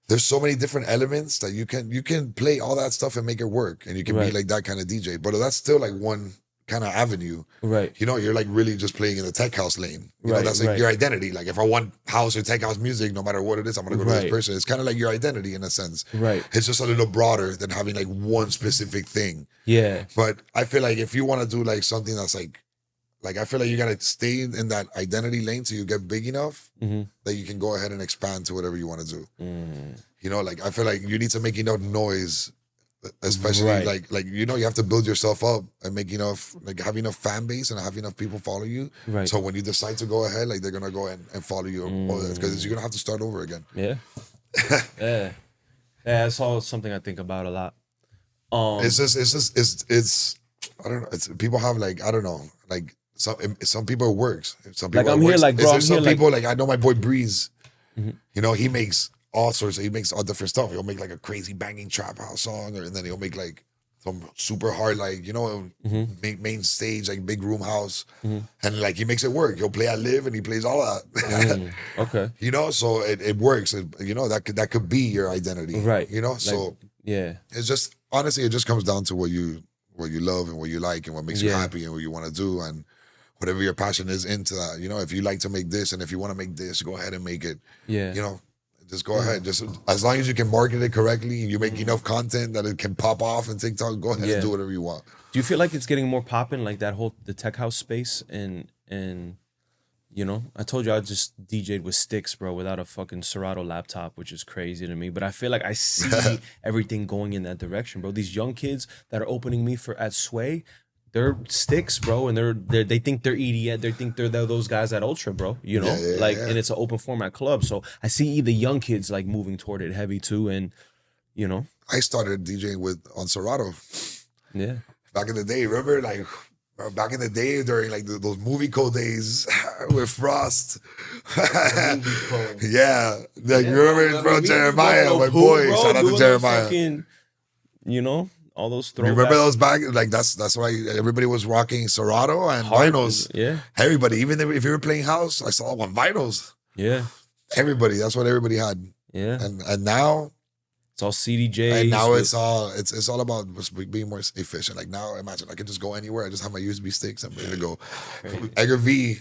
B: there's so many different elements that you can play all that stuff and make it work, and you can
A: Right.
B: be like that kind of DJ. But that's still like one kind of avenue.
A: Right.
B: You know, you're like really just playing in the tech house lane. You know,
A: Right,
B: that's like
A: right.
B: your identity. Like if I want house or tech house music, no matter what it is, I'm gonna go to
A: Right.
B: this person. It's kind of like your identity in a sense.
A: Right.
B: It's just a little broader than having like one specific thing.
A: Yeah.
B: But I feel like if you want to do like something that's like like I feel like you gotta stay in that identity lane till you get big enough that you can go ahead and expand to whatever you want to do. You know, like I feel like you need to make enough noise, especially
A: Right.
B: like you know, you have to build yourself up and make enough, like have enough fan base and have enough people follow you.
A: Right.
B: So when you decide to go ahead, like they're gonna go and follow you because you're gonna have to start over again.
A: Yeah. Yeah. That's all something I think about a lot.
B: It's I don't know. It's people have like I don't know like some people it works. Some people
A: Like, I'm
B: it
A: here,
B: works.
A: like, bro, I'm
B: Some
A: here,
B: people like I know my boy Breeze. You know he makes all sorts. He makes all different stuff. He'll make like a crazy banging trap house song, and then he'll make like some super hard like main stage like big room house, and like he makes it work. He'll play at Live and he plays all of that.
A: Okay.
B: You know, so it works. You know that could be your identity.
A: Right.
B: You know,
A: Like,
B: so
A: yeah.
B: it's just honestly it just comes down to what you love and what you like and what makes you
A: Yeah.
B: happy and what you want to do and whatever your passion is into that. You know, if you like to make this and if you want to make this, go ahead and make it.
A: Yeah.
B: You know, just go ahead. Just as long as you can market it correctly and you make enough content that it can pop off and TikTok, go ahead and do whatever you want.
A: Do you feel like it's getting more popping, like that whole the tech house space and you know, I told you I just DJ'd with sticks, bro, without a fucking Serato laptop, which is crazy to me. But I feel like I see everything going in that direction, bro. These young kids that are opening me for at Sway, they're sticks, bro, and they think they're EDM. They think they're those guys at Ultra, bro. You know, and it's an open format club. So I see the young kids like moving toward it heavy too, and you know,
B: I started DJing on Serato.
A: Yeah.
B: Back in the day, remember like. Back in the day, during like those movie code days with Frost. Yeah. Like, you remember from Jeremiah, my boy.
A: Bro,
B: Shout out to Jeremiah.
A: Fucking, you know, all those throwbacks.
B: You remember those back? Like, that's why everybody was rocking Serato and vinyls.
A: Yeah.
B: Everybody, even if you were playing house, I saw them on vinyls.
A: Yeah.
B: Everybody, that's what everybody had.
A: Yeah.
B: And now,
A: it's all CDJs.
B: and now it's all about being more efficient. Like now, imagine I can just go anywhere. I just have my USB sticks. I'm ready to go. Edgar V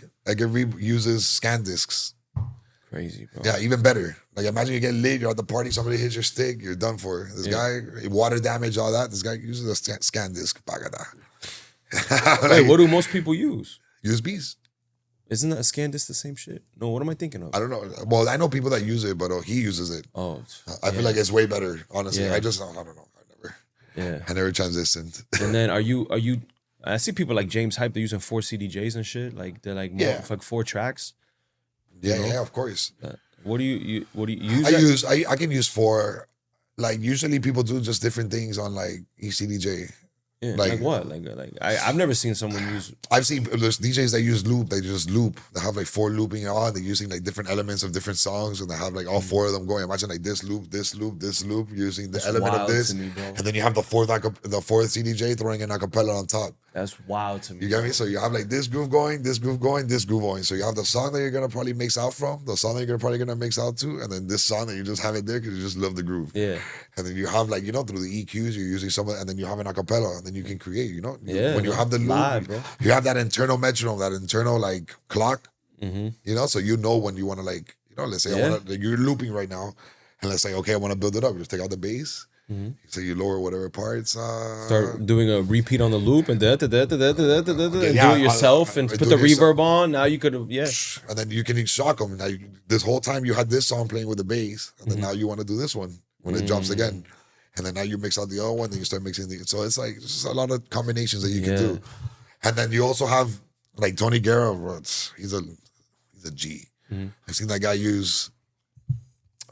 B: uses scan discs.
A: Crazy, bro.
B: Yeah, even better. Like imagine you get lit, you're at the party, somebody hits your stick, you're done for. This guy, water damage, all that. This guy uses a scan disc.
A: Wait, what do most people use?
B: USBs.
A: Isn't that a scan disc the same shit? No, what am I thinking of?
B: I don't know. Well, I know people that use it, but he uses it.
A: Oh,
B: I feel like it's way better. Honestly, I don't know. I never transitioned.
A: And then are you? I see people like James Hype. They're using 4 CDJs and shit. Like they're like like 4 tracks.
B: Yeah, of course.
A: What do you use?
B: I can use 4. Like usually people do just different things on like each CDJ.
A: Yeah, like what? Like I've never seen someone use.
B: I've seen there's DJs that use loop. They just loop. They have like 4 looping on. They're using like different elements of different songs, and they have like all 4 of them going. Imagine like this loop, using the element of this, and then you have the fourth CDJ throwing an acapella on top.
A: That's wild to me.
B: You get me? So you have like this groove going, this groove going, this groove going. So you have the song that you're gonna probably mix out from, the song that you're probably gonna mix out to, and then this song that you just have it there because you just love the groove.
A: Yeah.
B: And then you have like through the EQs you're using some, and then you have an acapella, and then you can create.
A: Yeah.
B: When you have the loop,
A: live, bro.
B: you have that internal metronome, that internal like clock.
A: Mm-hmm.
B: So when you want to like let's say you're looping right now, and let's say okay I want to build it up. You just take out the bass. Mm-hmm. So you lower whatever parts.
A: Start doing a repeat on the loop and do it yourself and put the reverb on. Now you could
B: and then you can shock them. Now this whole time you had this song playing with the bass, and then now you want to do this one when it jumps again, and then now you mix out the other one, then you start mixing so it's like just a lot of combinations that you can do, and then you also have like Tony Guerra. He's a G. Mm-hmm. I've seen that guy use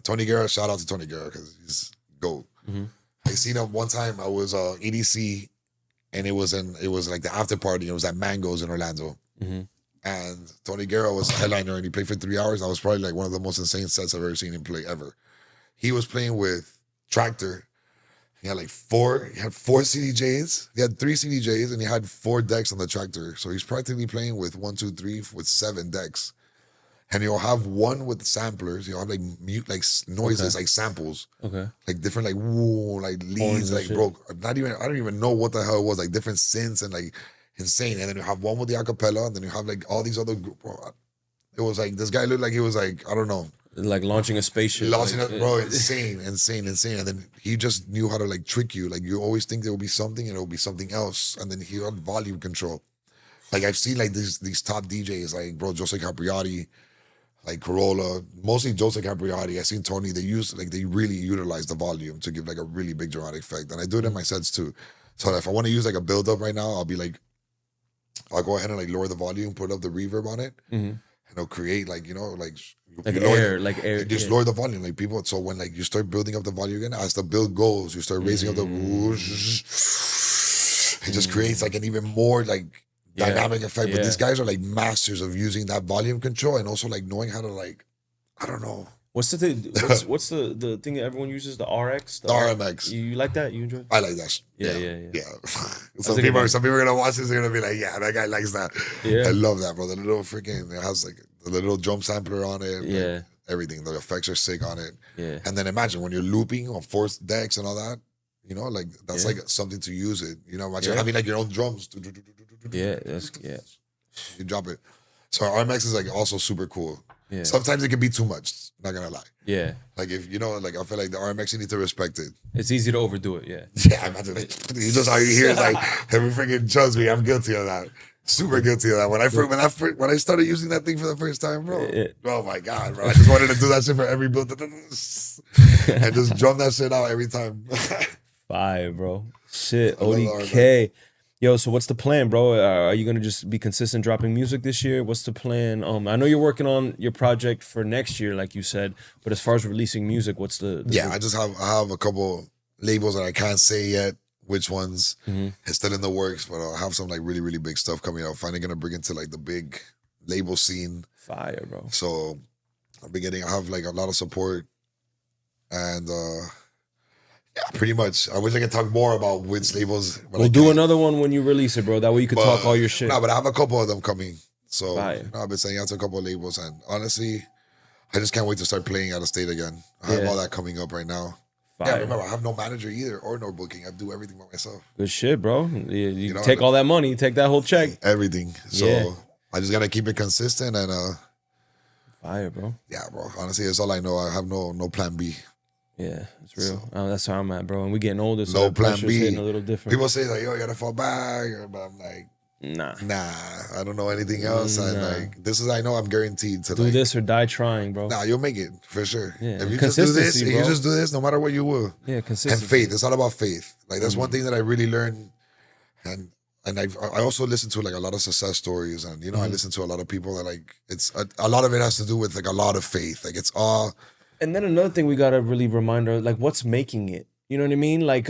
B: Tony Guerra. Shout out to Tony Guerra because he's gold. Mm-hmm. I seen him one time. I was EDC, and it was like the after party. It was at Mango's in Orlando, and Tony Guerra was a headliner, and he played for 3 hours. That was probably like one of the most insane sets I've ever seen him play ever. He was playing with Tractor. He had 4 CDJs. He had 3 CDJs, and he had 4 decks on the Tractor. So he's practically playing with 1, 2, 3 with 7 decks. And you'll have one with samplers. You'll have like mute, like noises, like samples. Okay. Like different, like woo, like leads, like bro. I don't even know what the hell it was. Like different synths and like insane. And then you have one with the acapella, and then you have like all these other. It was like this guy looked like he was like I don't know,
A: like launching a spaceship.
B: Bro, insane. And then he just knew how to like trick you. Like you always think there will be something, and it will be something else. And then he had volume control. like I've seen like these top DJs like bro Jose Capriati, like Corolla, mostly Jose Capriati. I seen Tony. They really utilize the volume to give like a really big dramatic effect, and I do it in my sets too. So if I want to use like a build up right now, I'll be like, I'll go ahead and like lower the volume, put up the reverb on it, and it'll create like just lower the volume like people. So when like you start building up the volume again, as the build goes, you start raising up the whoosh. It just creates like an even more like dynamic effect. But these guys are like masters of using that volume control and also like knowing how to like, I don't know.
A: What's the thing? What's the thing that everyone uses? The RX?
B: The RMX.
A: You like that? You enjoy it?
B: I like that. Yeah. Some people are gonna watch this. They're gonna be like, yeah, that guy likes that. Yeah. I love that, bro. The little freaking, it has like the little drum sampler on it.
A: Yeah.
B: Like, everything. The effects are sick on it.
A: Yeah.
B: And then imagine when you're looping on fourth decks and all that. You know, like that's like something to use it. You know, imagine having like your own drums.
A: Yeah,
B: you drop it. So RMX is like also super cool.
A: Yeah.
B: Sometimes it can be too much. Not gonna lie.
A: Yeah.
B: Like if you know, like I feel like the RMX, you need to respect it.
A: It's easy to overdo it. Yeah.
B: Yeah, imagine it. You just all you hear is like every freaking trust me, I'm guilty of that. Super guilty of that. When I started using that thing for the first time, bro. Oh my god, bro! I just wanted to do that shit for every build and just drum that shit out every time.
A: Fire, bro. Shit, ODK. Yo, so what's the plan, bro? Are you gonna just be consistent dropping music this year? What's the plan? I know you're working on your project for next year, like you said. But as far as releasing music, what's the
B: I have a couple labels that I can't say yet which ones. It's still in the works, but I'll have some like really, really big stuff coming out. Finally gonna bring into like the big label scene.
A: Fire, bro.
B: So I have like a lot of support and yeah, pretty much. I wish I could talk more about which labels.
A: We'll do another one when you release it, bro. That way you can talk all your shit.
B: But I have a couple of them coming. So I've been saying out to a couple of labels, and honestly, I just can't wait to start playing out of state again. I have all that coming up right now. Yeah, remember, I have no manager either or no booking. I do everything by myself.
A: Good shit, bro. You know, take all that money, take that whole check.
B: Everything. So I just gotta keep it consistent and
A: fire, bro.
B: Yeah, bro. Honestly, it's all I know. I have no plan B.
A: Yeah, it's real. That's how I'm at, bro. And we getting older, so
B: no plan B.
A: Hitting a little different.
B: People say like, "Yo, you gotta fall back," but I'm like, nah. I don't know anything else. And like, this is I know I'm guaranteed to
A: do this or die trying, bro.
B: Nah, you'll make it for sure.
A: Yeah,
B: if you just do this, if you just do this, no matter what you will.
A: Yeah, consistency.
B: And faith. It's all about faith. Like that's one thing that I really learned, and I also listen to like a lot of success stories, and you know I listen to a lot of people that like it's a lot of it has to do with like a lot of faith. Like it's all.
A: And then another thing we gotta really remind her, like, what's making it? You know what I mean? Like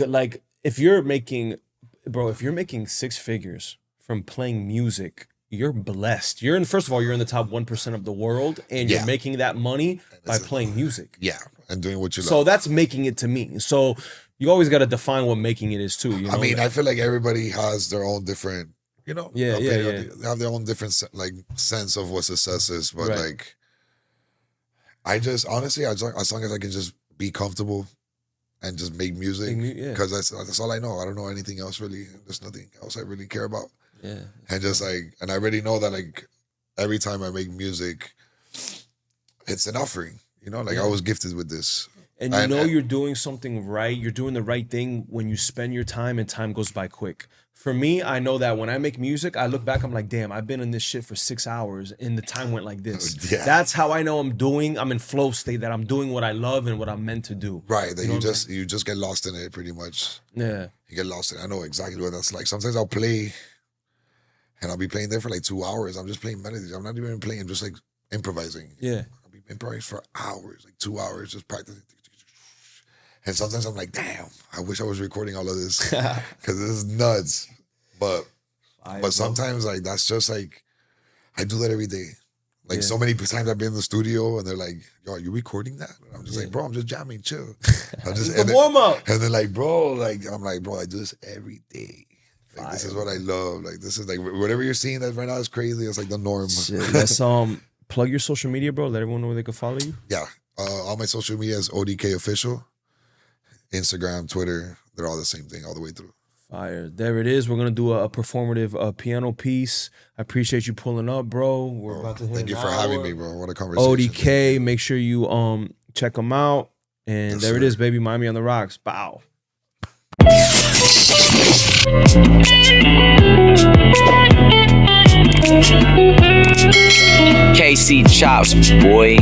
A: if you're making 6 figures from playing music, you're blessed. First of all, you're in the top 1% of the world, and you're making that money by playing music.
B: Yeah, and doing what you love.
A: So that's making it to me. So you always gotta define what making it is too. You know?
B: I mean, I feel like everybody has their own different, you know,
A: they
B: have their own different like sense of what success is, but like. I just honestly, as long as I can just be comfortable and just make music, because that's all I know. I don't know anything else really. There's nothing else I really care about.
A: Yeah,
B: and just like, and I already know that like every time I make music, it's an offering. You know, like I was gifted with this,
A: and you're doing something right. You're doing the right thing when you spend your time, and time goes by quick. For me, I know that when I make music, I look back, I'm like, damn, I've been in this shit for 6 hours and the time went like this. Yeah. That's how I know I'm in flow state, that I'm doing what I love and what I'm meant to do.
B: Right. That you just get lost in it pretty much.
A: Yeah.
B: You get lost in it. I know exactly what that's like. Sometimes I'll play and I'll be playing there for like 2 hours. I'm just playing melodies. I'm not even playing, I'm just like improvising.
A: Yeah.
B: I'll be improvising for hours, like 2 hours, just practicing. And sometimes I'm like, damn, I wish I was recording all of this because this is nuts. But sometimes like that's just like I do that every day. Like so many times I've been in the studio and they're like, "Yo, are you recording that?" And I'm just like, "Bro, I'm just jamming, chill." I'm just
A: warm up.
B: And then like, bro, like I'm like, bro, I do this every day. Like this is what I love. Like this is like whatever you're seeing that right now is crazy. It's like the norm.
A: Let's plug your social media, bro. Let everyone know where they can follow you.
B: Yeah, all my social media is ODK official. Instagram, Twitter, they're all the same thing all the way through.
A: Fire. There it is. We're going to do a performative piano piece. I appreciate you pulling up, bro. We're about to hit
B: Thank you for having me, bro. What a conversation.
A: ODK, make sure you check them out. And there it is, baby. Miami on the Rocks. Bow.
C: KC Chops, boy.